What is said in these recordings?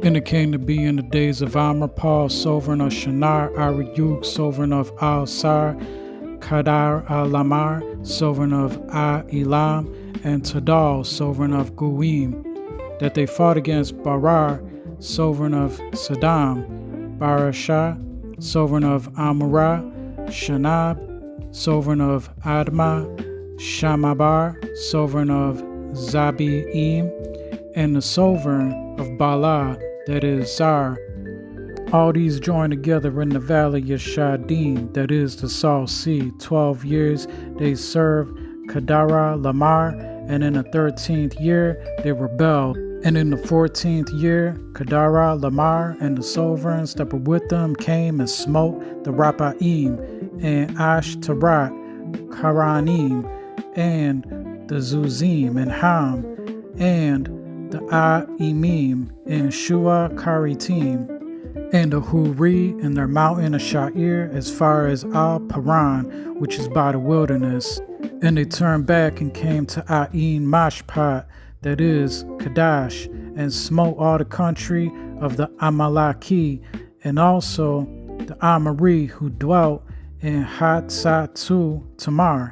And it came to be in the days of Amrapal, sovereign of Shinar, Ariyuk, sovereign of Al-Sar, Kadar al-Lamar, sovereign of Elam, and Tadal, sovereign of Guim, that they fought against Barar, sovereign of Saddam, Barashyt, sovereign of Amurah, Shanab, sovereign of Admah, Shamabar, sovereign of Zabi'im, and the sovereign of Bala, that is Zar. All these joined together in the valley of Shadim, that is the Salt Sea. 12 years they served Kadara Lamar, and in the 13th year they rebelled. And in the 14th year, Kadara Lamar and the sovereigns that were with them came and smote the Raphaim and Ashtarat, Karanim, and the Zuzim and Ham, and the Aimim and Shua Karitim, and the Huri and their mountain of Sha'ir as far as Al-Paran, which is by the wilderness. And they turned back and came to Ain Mashpat, that is Kadash, and smote all the country of the Amalaki, and also the Amari who dwelt in Hatzatu Tamar.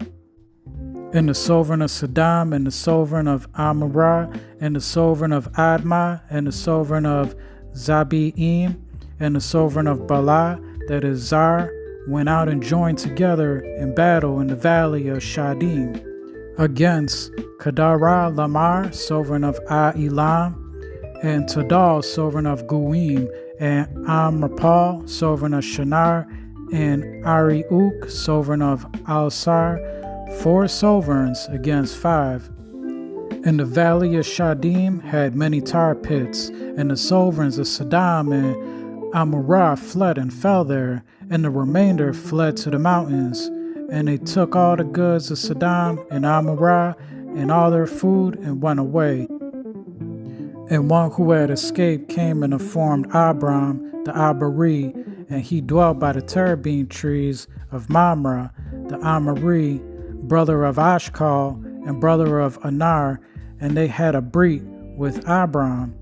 And the sovereign of Saddam, and the sovereign of Amurah, and the sovereign of Admah, and the sovereign of Zabi'im, and the sovereign of Bala, that is Zar, went out and joined together in battle in the valley of Shadim against Kadara Lamar, sovereign of Elam, and Tadal, sovereign of Guim, and Amrapal, sovereign of Shinar, and Ariuk, sovereign of Al-Sar, 4 sovereigns against 5. And the valley of Shadim had many tar pits, and the sovereigns of Saddam and Amurah fled and fell there, and the remainder fled to the mountains. And they took all the goods of Saddam and Amurah and all their food and went away. And one who had escaped came and informed Abram the Abari, and he dwelt by the terebinth trees of Mamre, the Amari, brother of Ashkal and brother of Anar, and they had a breach with Abram.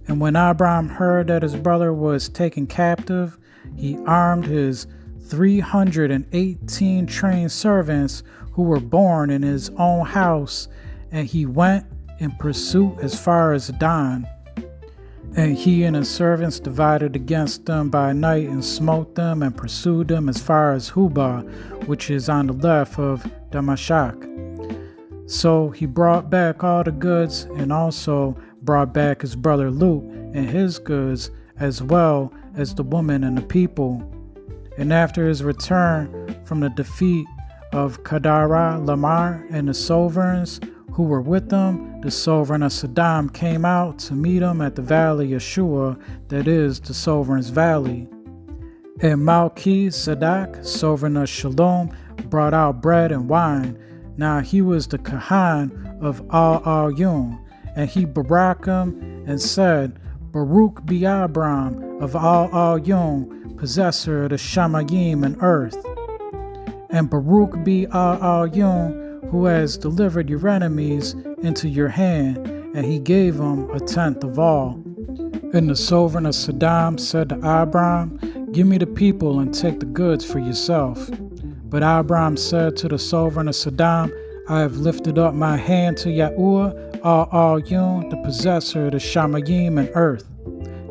And when Abram heard that his brother was taken captive, he armed his 318 trained servants who were born in his own house, and he went in pursuit as far as Dan. And he and his servants divided against them by night and smote them and pursued them as far as Hubah, which is on the left of Damashak. So he brought back all the goods, and also brought back his brother Lut and his goods, as well as the woman and the people. And after his return from the defeat of Kadara Lamar and the sovereigns who were with them, the sovereign of Saddam came out to meet him at the valley of Shua, that is the sovereign's valley. And Malky Tsadaq, sovereign of Shalom, brought out bread and wine. Now he was the Kahan of Al-Yun, and he baraked him and said, Baruch be Abram of Al-Yun, possessor of the Shamayim and earth. And Baruch be Al-Yun, who has delivered your enemies into your hand, and he gave him 1/10 of all. And the sovereign of Saddam said to Abram, Give me the people and take the goods for yourself. But Abram said to the sovereign of Saddam, I have lifted up my hand to Yahuah, Al-Yun, the possessor of the Shamayim and earth,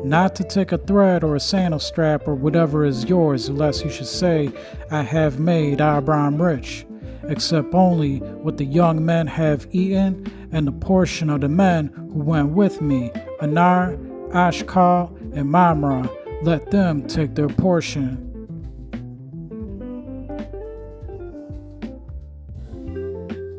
not to take a thread or a sandal strap or whatever is yours, unless you should say, I have made Abram rich, except only what the young men have eaten, and the portion of the men who went with me, Anar, Ashkal, and Mamre, let them take their portion.